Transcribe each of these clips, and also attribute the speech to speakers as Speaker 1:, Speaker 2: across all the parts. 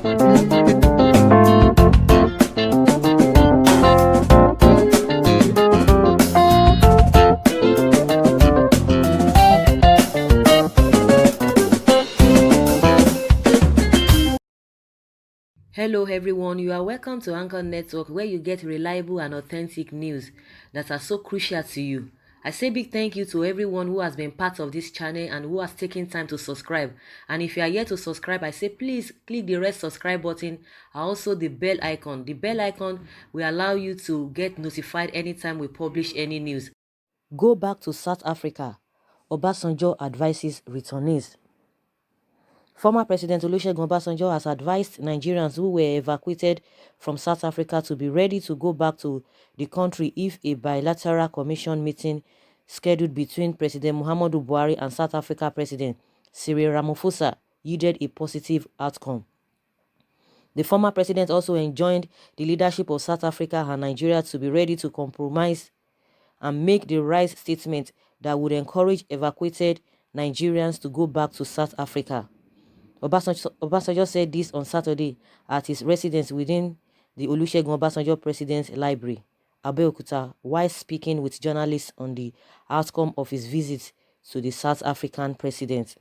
Speaker 1: Hello, everyone. You are welcome to Anchor Network, where you get reliable and authentic news that are so crucial to you. I say big thank you to everyone who has been part of this channel and who has taken time to subscribe. And if you are yet to subscribe, I say please click the red subscribe button and also the bell icon. The bell icon will allow you to get notified anytime we publish any news. Go back to South Africa. Obasanjo advises returnees. Former President Olusegun Obasanjo has advised Nigerians who were evacuated from South Africa to be ready to go back to the country if a bilateral commission meeting scheduled between President Muhammadu Buhari and South Africa President Cyril Ramaphosa yielded a positive outcome. The former president also enjoined the leadership of South Africa and Nigeria to be ready to compromise and make the right statement that would encourage evacuated Nigerians to go back to South Africa. Obasanjo said this on Saturday at his residence within the Olusegun Obasanjo President's Library, Abeokuta, while speaking with journalists on the outcome of his visit to the South African president.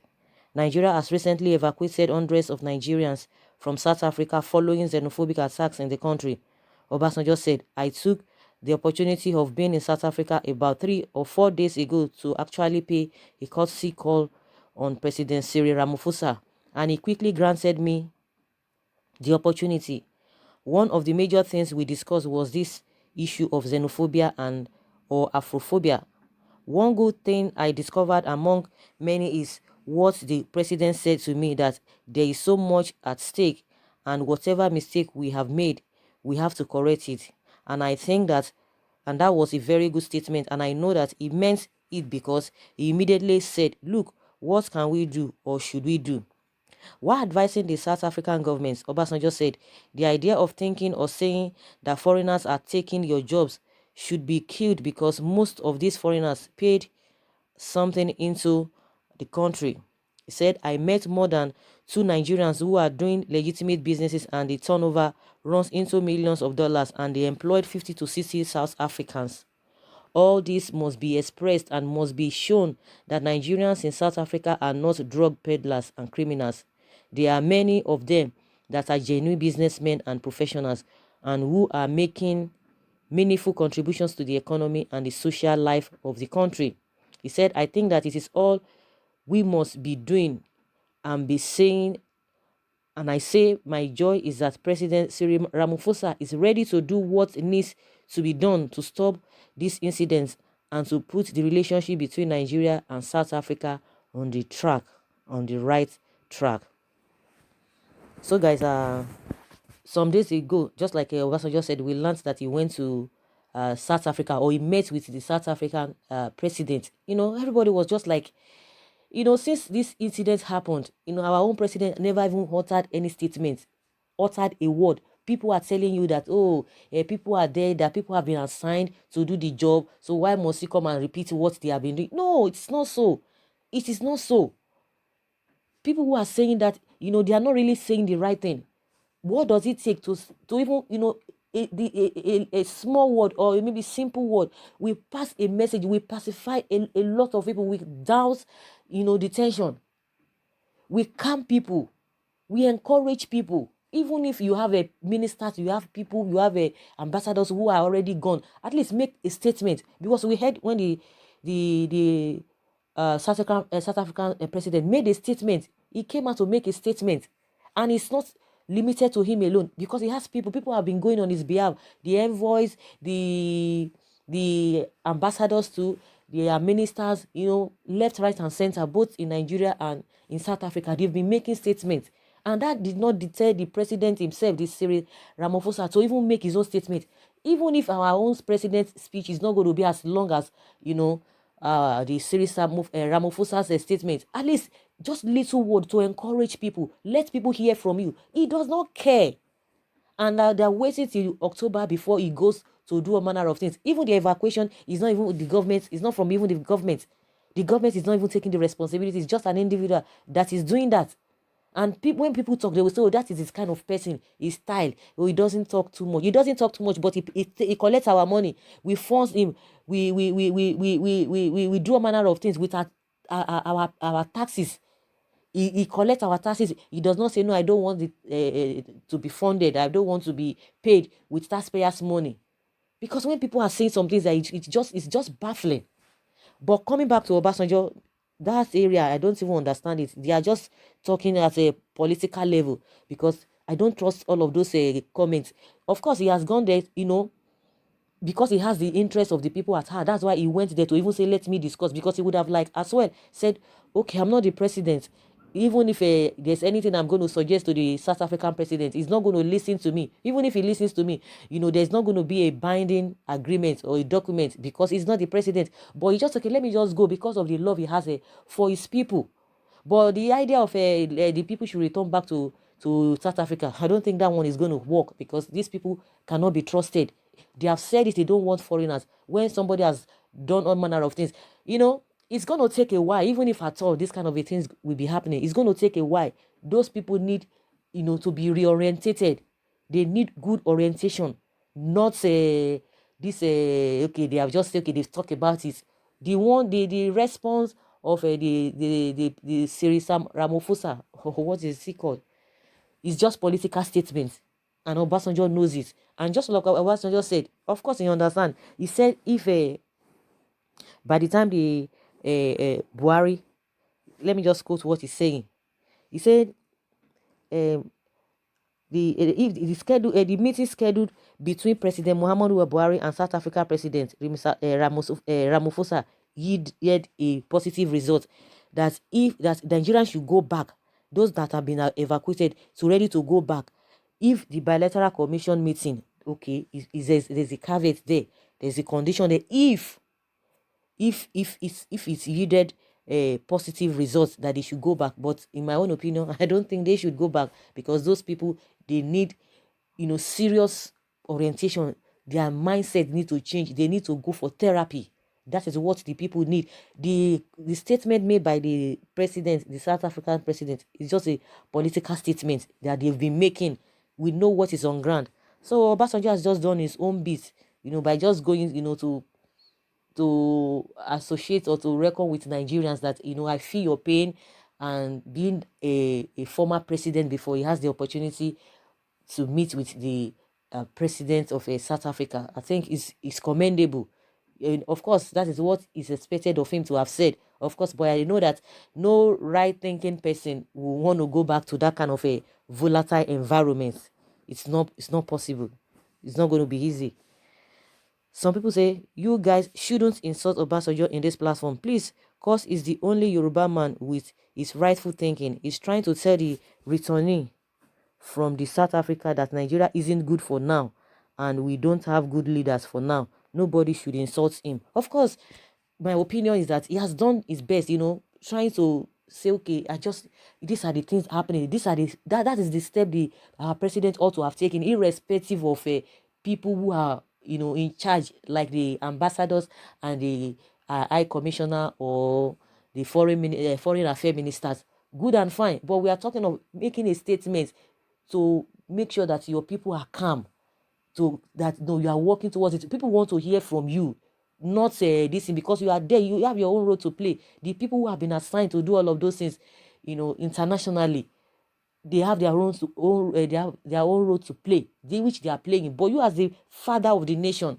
Speaker 1: Nigeria has recently evacuated hundreds of Nigerians from South Africa following xenophobic attacks in the country. Obasanjo said, "I took the opportunity of being in South Africa about 3 or 4 days ago to actually pay a courtesy call on President Cyril Ramaphosa, and he quickly granted me the opportunity. One of the major things we discussed was this issue of xenophobia and or Afrophobia. One good thing I discovered among many is what the president said to me, that there is so much at stake and whatever mistake we have made, we have to correct it." And I think that, and that was a very good statement, and I know that he meant it because he immediately said, "Look, what can we do or should we do?" While advising the South African government, Obasanjo said, "The idea of thinking or saying that foreigners are taking your jobs should be killed because most of these foreigners paid something into the country." He said, "I met more than 2 Nigerians who are doing legitimate businesses and the turnover runs into millions of dollars, and they employed 50 to 60 South Africans. All this must be expressed and must be shown that Nigerians in South Africa are not drug peddlers and criminals. There are many of them that are genuine businessmen and professionals and who are making meaningful contributions to the economy and the social life of the country." He said, "I think that it is all we must be doing and be saying, and I say my joy is that President Cyril Ramaphosa is ready to do what needs to be done to stop these incidents and to put the relationship between Nigeria and South Africa on the right track." So guys, some days ago, just like Obasanjo said, we learned that he went to South Africa, or he met with the South African president. Everybody was just like, since this incident happened, our own president never even uttered any statement, uttered a word. People are telling you that, oh, people are there, that people have been assigned to do the job, so why must he come and repeat what they have been doing? No, it's not so. It is not so. People who are saying that, they are not really saying the right thing. What does it take to even, a small word or maybe simple word? We pass a message, we pacify a lot of people, we douse, the tension. We calm people, we encourage people. Even if you have a minister, you have people, you have a ambassadors who are already gone, at least make a statement. Because we heard when the South African president made a statement, he came out to make a statement, and it's not limited to him alone, because he has people have been going on his behalf, the envoys, the ambassadors too, their ministers, left, right, and center, both in Nigeria and in South Africa. They've been making statements, and that did not deter the president himself, this Cyril Ramaphosa, to even make his own statement. Even if our own president's speech is not going to be as long as the Cyril Ramaphosa's statement, at least just little word to encourage people, let people hear from you. He does not care. And they're waiting till October before he goes to do a manner of things. Even the evacuation is not even the government, it's not from even the government. The government is not even taking the responsibility. It's just an individual that is doing that. And when people talk, they will say, oh, that is his kind of person, his style. Oh, he doesn't talk too much. He doesn't talk too much, but he collects our money. We force him. We do a manner of things with our taxes. He collects our taxes. He does not say, no, I don't want it to be funded. I don't want to be paid with taxpayers' money. Because when people are saying some things, that it's just baffling. But coming back to Obasanjo, that area, I don't even understand it. They are just talking at a political level, because I don't trust all of those comments. Of course, he has gone there, because he has the interest of the people at heart. That's why he went there to even say, let me discuss, because he would have like as well said, okay, I'm not the president. Even if there's anything I'm going to suggest to the South African president, he's not going to listen to me. Even if he listens to me, there's not going to be a binding agreement or a document, because he's not the president. But he just, okay, let me just go, because of the love he has for his people. But the idea of the people should return back to South Africa, I don't think that one is going to work, because these people cannot be trusted. They have said it, they don't want foreigners. When somebody has done all manner of things, it's going to take a while. Even if at all this kind of things will be happening, it's going to take a while. Those people need, to be reorientated. They need good orientation, not this okay, they have just, okay, they've talked about it. The response of the Sirisa Ramaphosa, what is he called? It's just political statements, and Obasanjo knows it. And just like Obasanjo said, of course he understand. He said, if by the time the Buhari, let me just quote what he's saying. He said, um, if the schedule the meeting scheduled between President Muhammadu Buhari and South Africa President Ramaphosa yielded a positive result, that Nigerians should go back, those that have been evacuated, to ready to go back. If the bilateral commission meeting, okay, there's a caveat there, there's a condition there. If it's yielded a positive results, that they should go back. But in my own opinion, I don't think they should go back, because those people, they need, serious orientation. Their mindset need to change. They need to go for therapy. That is what the people need. The statement made by the president, the South African president, is just a political statement that they've been making. We know what is on ground. So Obasanjo has just done his own bit, by just going, to associate or to reckon with Nigerians, that I feel your pain. And being a former president before, he has the opportunity to meet with the president of South Africa. I think is commendable. And of course, that is what is expected of him to have said. Of course, but I know that no right-thinking person will want to go back to that kind of a volatile environment. It's not possible. It's not going to be easy. Some people say, you guys shouldn't insult Obasanjo in this platform, please, cause he's the only Yoruba man with his rightful thinking. He's trying to tell the returnee from the South Africa that Nigeria isn't good for now, and we don't have good leaders for now. Nobody should insult him. Of course, my opinion is that he has done his best, trying to say, okay, these are the things happening. These are that is the step the president ought to have taken, irrespective of people who are, in charge, like the ambassadors and the high commissioner, or the foreign affairs ministers. Good and fine, but we are talking of making a statement to make sure that your people are calm, to that no, you are working towards it. People want to hear from you, not this thing, because you are there, you have your own role to play. The people who have been assigned to do all of those things, internationally, they have their they have their own role to play, which they are playing. But you, as the father of the nation,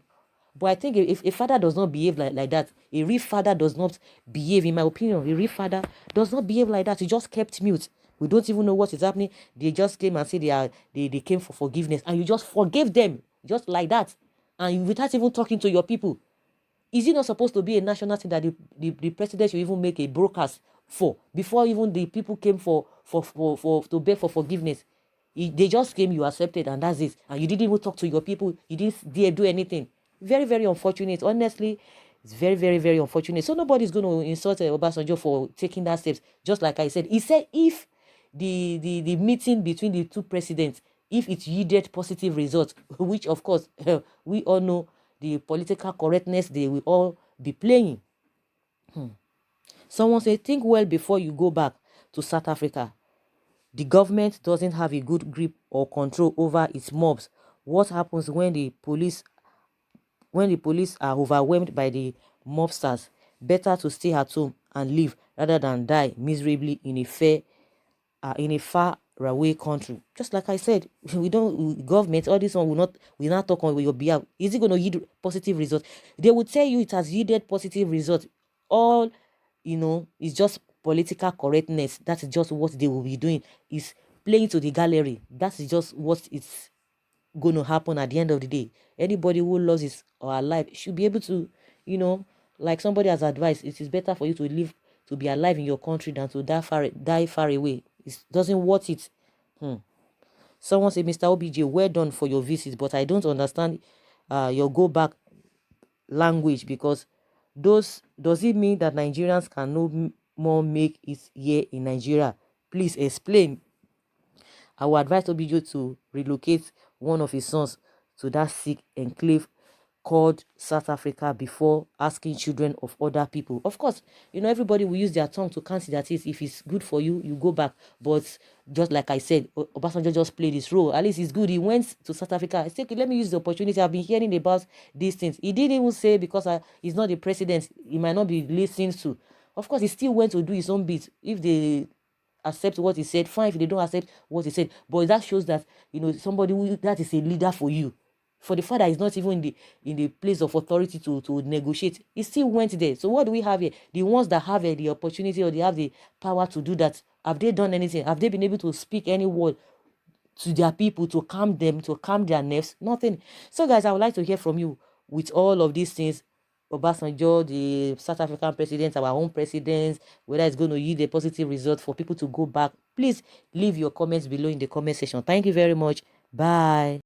Speaker 1: but I think if a father does not behave like that, a real father does not behave, in my opinion, a real father does not behave like that. He just kept mute. We don't even know what is happening. They just came and said they came for forgiveness, and you just forgave them just like that, and without even talking to your people. Is it not supposed to be a national thing that the president should even make a broadcast for, before even the people came for to beg for forgiveness? They just came, you accepted, and that's it. And you didn't even talk to your people. You didn't dare do anything. Very, very unfortunate. Honestly, it's very, very, very unfortunate. So nobody's going to insult Obasanjo for taking that steps. Just like I said, he said if the meeting between the two presidents, if it yielded positive results, which of course we all know the political correctness they will all be playing. Someone say, think well before you go back to South Africa. The government doesn't have a good grip or control over its mobs. What happens when the police are overwhelmed by the mobsters? Better to stay at home and live rather than die miserably in a far away country. Just like I said, we don't government, all this one will not talk on your behalf. Is it going to yield positive results? They will tell you it has yielded positive results. All it's just political correctness. That is just what they will be doing. Is playing to the gallery. That is just what it's going to happen at the end of the day. Anybody who loves his or her life should be able to, like somebody has advised, it is better for you to live, to be alive in your country than to die far away. It doesn't worth it. Someone said, Mr. OBJ, well done for your visit, but I don't understand your go back language, because does it mean that Nigerians can no more make it here in Nigeria? Please explain. I would advise Obijo to relocate one of his sons to that sick enclave called South Africa before asking children of other people. Of course, everybody will use their tongue to count that is, if it's good for you, you go back. But just like I said, Obasanjo just played his role. At least it's good. He went to South Africa. I said, okay, let me use the opportunity. I've been hearing about these things. He didn't even say because he's not the president, he might not be listening to. Of course, he still went to do his own bit. If they accept what he said, fine. If they don't accept what he said, but that shows that somebody that is a leader for you. For the father is not even in the place of authority to negotiate. He still went there. So what do we have here? The ones that have the opportunity, or they have the power to do that, have they done anything? Have they been able to speak any word to their people to calm them, to calm their nerves? Nothing. So guys, I would like to hear from you with all of these things. Obasanjo, the South African president, our own presidents, whether it's going to yield a positive result for people to go back. Please leave your comments below in the comment section. Thank you very much. Bye.